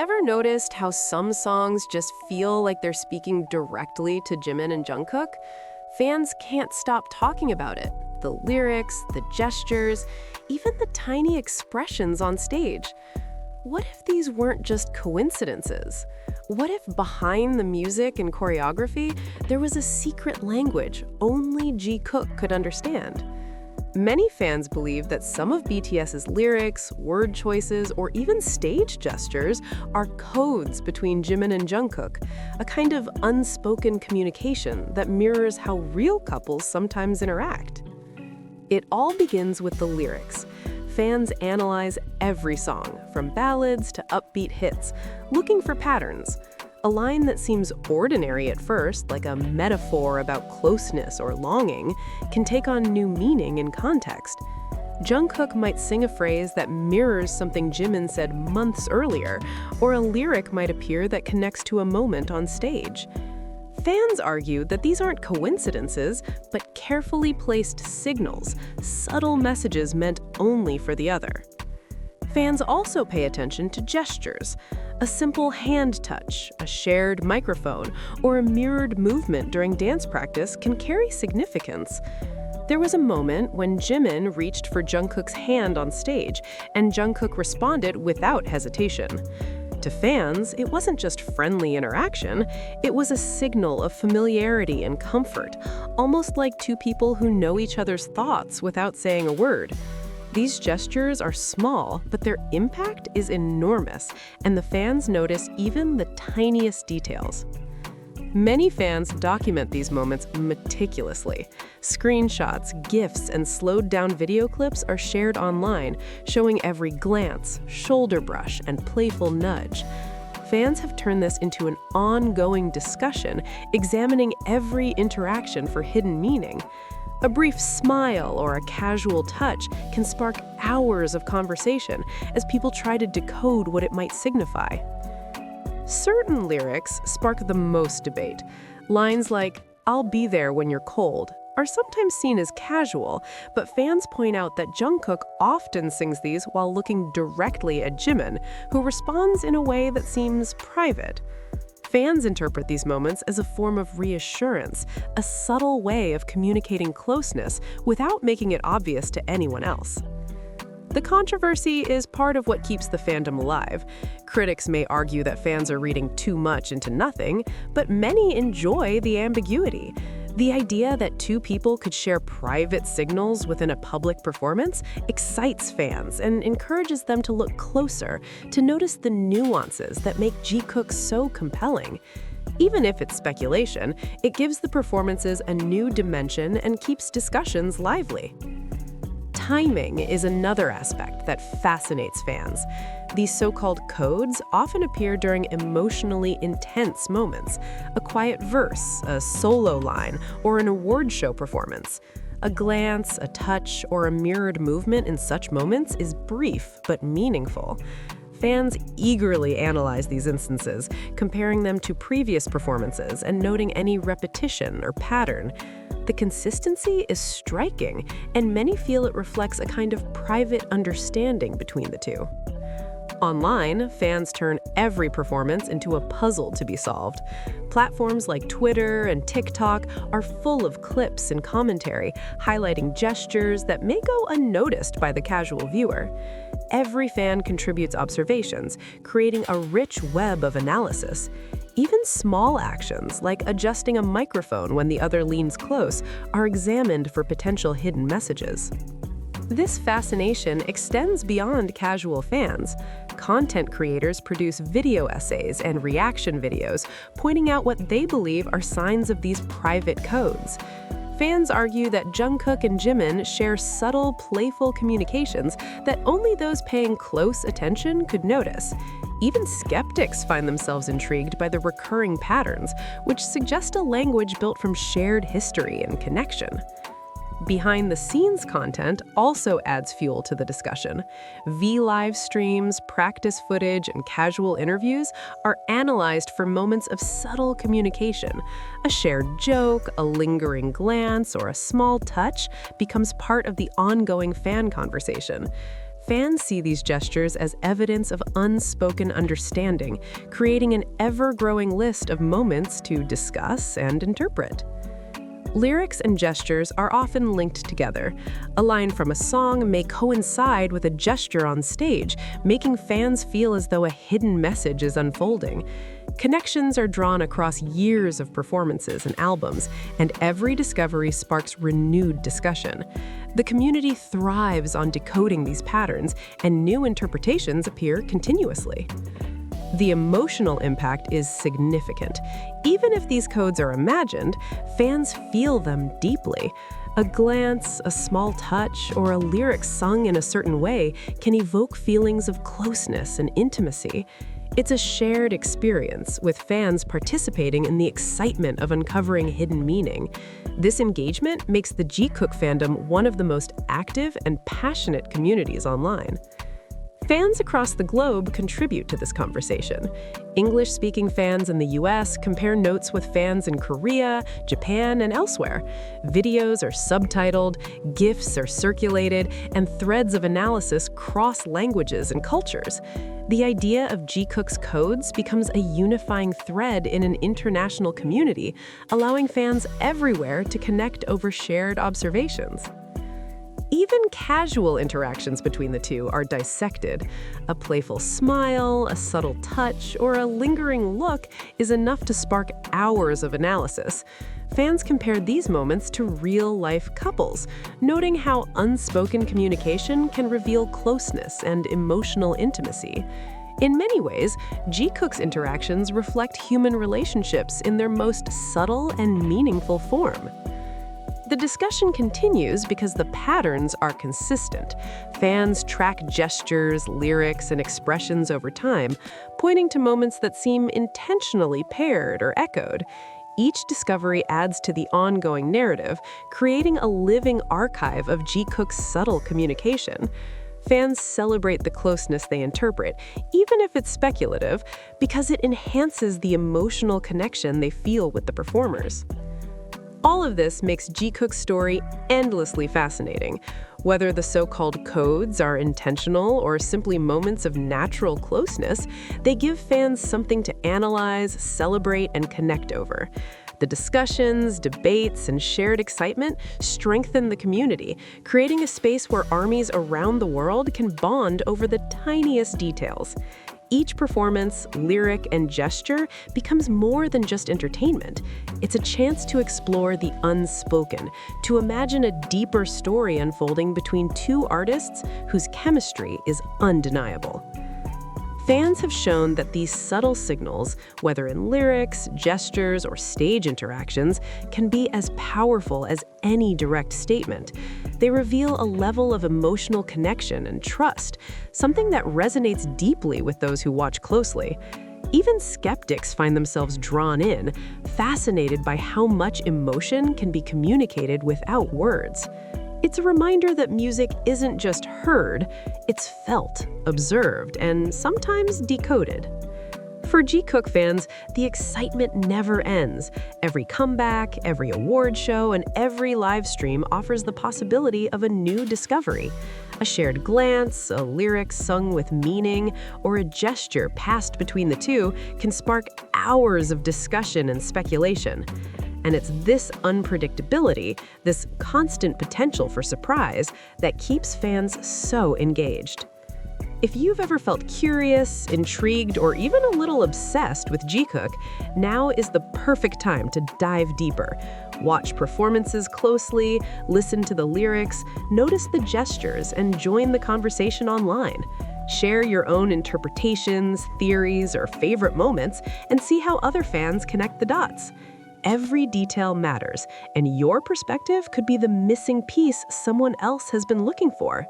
Ever noticed how some songs just feel like they're speaking directly to Jimin and Jungkook? Fans can't stop talking about it. The lyrics, the gestures, even the tiny expressions on stage. What if these weren't just coincidences? What if behind the music and choreography, there was a secret language only Jikook could understand? Many fans believe that some of BTS's lyrics, word choices, or even stage gestures are codes between Jimin and Jungkook, a kind of unspoken communication that mirrors how real couples sometimes interact. It all begins with the lyrics. Fans analyze every song, from ballads to upbeat hits, looking for patterns. A line that seems ordinary at first, like a metaphor about closeness or longing, can take on new meaning in context. Jungkook might sing a phrase that mirrors something Jimin said months earlier, or a lyric might appear that connects to a moment on stage. Fans argue that these aren't coincidences, but carefully placed signals, subtle messages meant only for the other. Fans also pay attention to gestures. A simple hand touch, a shared microphone, or a mirrored movement during dance practice can carry significance. There was a moment when Jimin reached for Jungkook's hand on stage, and Jungkook responded without hesitation. To fans, it wasn't just friendly interaction, it was a signal of familiarity and comfort, almost like two people who know each other's thoughts without saying a word. These gestures are small, but their impact is enormous, and the fans notice even the tiniest details. Many fans document these moments meticulously. Screenshots, GIFs, and slowed-down video clips are shared online, showing every glance, shoulder brush, and playful nudge. Fans have turned this into an ongoing discussion, examining every interaction for hidden meaning. A brief smile or a casual touch can spark hours of conversation as people try to decode what it might signify. Certain lyrics spark the most debate. Lines like, "I'll be there when you're cold," are sometimes seen as casual, but fans point out that Jungkook often sings these while looking directly at Jimin, who responds in a way that seems private. Fans interpret these moments as a form of reassurance, a subtle way of communicating closeness without making it obvious to anyone else. The controversy is part of what keeps the fandom alive. Critics may argue that fans are reading too much into nothing, but many enjoy the ambiguity. The idea that two people could share private signals within a public performance excites fans and encourages them to look closer, to notice the nuances that make Jikook so compelling. Even if it's speculation, it gives the performances a new dimension and keeps discussions lively. Timing is another aspect that fascinates fans. These so-called codes often appear during emotionally intense moments, a quiet verse, a solo line, or an award show performance. A glance, a touch, or a mirrored movement in such moments is brief but meaningful. Fans eagerly analyze these instances, comparing them to previous performances and noting any repetition or pattern. The consistency is striking, and many feel it reflects a kind of private understanding between the two. Online, fans turn every performance into a puzzle to be solved. Platforms like Twitter and TikTok are full of clips and commentary, highlighting gestures that may go unnoticed by the casual viewer. Every fan contributes observations, creating a rich web of analysis. Even small actions, like adjusting a microphone when the other leans close, are examined for potential hidden messages. This fascination extends beyond casual fans. Content creators produce video essays and reaction videos, pointing out what they believe are signs of these private codes. Fans argue that Jungkook and Jimin share subtle, playful communications that only those paying close attention could notice. Even skeptics find themselves intrigued by the recurring patterns, which suggest a language built from shared history and connection. Behind-the-scenes content also adds fuel to the discussion. V-live streams, practice footage, and casual interviews are analyzed for moments of subtle communication. A shared joke, a lingering glance, or a small touch becomes part of the ongoing fan conversation. Fans see these gestures as evidence of unspoken understanding, creating an ever-growing list of moments to discuss and interpret. Lyrics and gestures are often linked together. A line from a song may coincide with a gesture on stage, making fans feel as though a hidden message is unfolding. Connections are drawn across years of performances and albums, and every discovery sparks renewed discussion. The community thrives on decoding these patterns, and new interpretations appear continuously. The emotional impact is significant. Even if these codes are imagined, fans feel them deeply. A glance, a small touch, or a lyric sung in a certain way can evoke feelings of closeness and intimacy. It's a shared experience, with fans participating in the excitement of uncovering hidden meaning. This engagement makes the Jikook fandom one of the most active and passionate communities online. Fans across the globe contribute to this conversation. English-speaking fans in the US compare notes with fans in Korea, Japan, and elsewhere. Videos are subtitled, GIFs are circulated, and threads of analysis cross languages and cultures. The idea of Jikook's codes becomes a unifying thread in an international community, allowing fans everywhere to connect over shared observations. Even casual interactions between the two are dissected. A playful smile, a subtle touch, or a lingering look is enough to spark hours of analysis. Fans compared these moments to real-life couples, noting how unspoken communication can reveal closeness and emotional intimacy. In many ways, Jikook's interactions reflect human relationships in their most subtle and meaningful form. The discussion continues because the patterns are consistent. Fans track gestures, lyrics, and expressions over time, pointing to moments that seem intentionally paired or echoed. Each discovery adds to the ongoing narrative, creating a living archive of Jikook's subtle communication. Fans celebrate the closeness they interpret, even if it's speculative, because it enhances the emotional connection they feel with the performers. All of this makes Jikook's story endlessly fascinating. Whether the so-called codes are intentional or simply moments of natural closeness, they give fans something to analyze, celebrate, and connect over. The discussions, debates, and shared excitement strengthen the community, creating a space where armies around the world can bond over the tiniest details. Each performance, lyric, and gesture becomes more than just entertainment. It's a chance to explore the unspoken, to imagine a deeper story unfolding between two artists whose chemistry is undeniable. Fans have shown that these subtle signals, whether in lyrics, gestures, or stage interactions, can be as powerful as any direct statement. They reveal a level of emotional connection and trust, something that resonates deeply with those who watch closely. Even skeptics find themselves drawn in, fascinated by how much emotion can be communicated without words. It's a reminder that music isn't just heard, it's felt, observed, and sometimes decoded. For Jikook fans, the excitement never ends. Every comeback, every award show, and every live stream offers the possibility of a new discovery. A shared glance, a lyric sung with meaning, or a gesture passed between the two can spark hours of discussion and speculation. And it's this unpredictability, this constant potential for surprise, that keeps fans so engaged. If you've ever felt curious, intrigued, or even a little obsessed with Jikook, now is the perfect time to dive deeper. Watch performances closely, listen to the lyrics, notice the gestures, and join the conversation online. Share your own interpretations, theories, or favorite moments, and see how other fans connect the dots. Every detail matters, and your perspective could be the missing piece someone else has been looking for.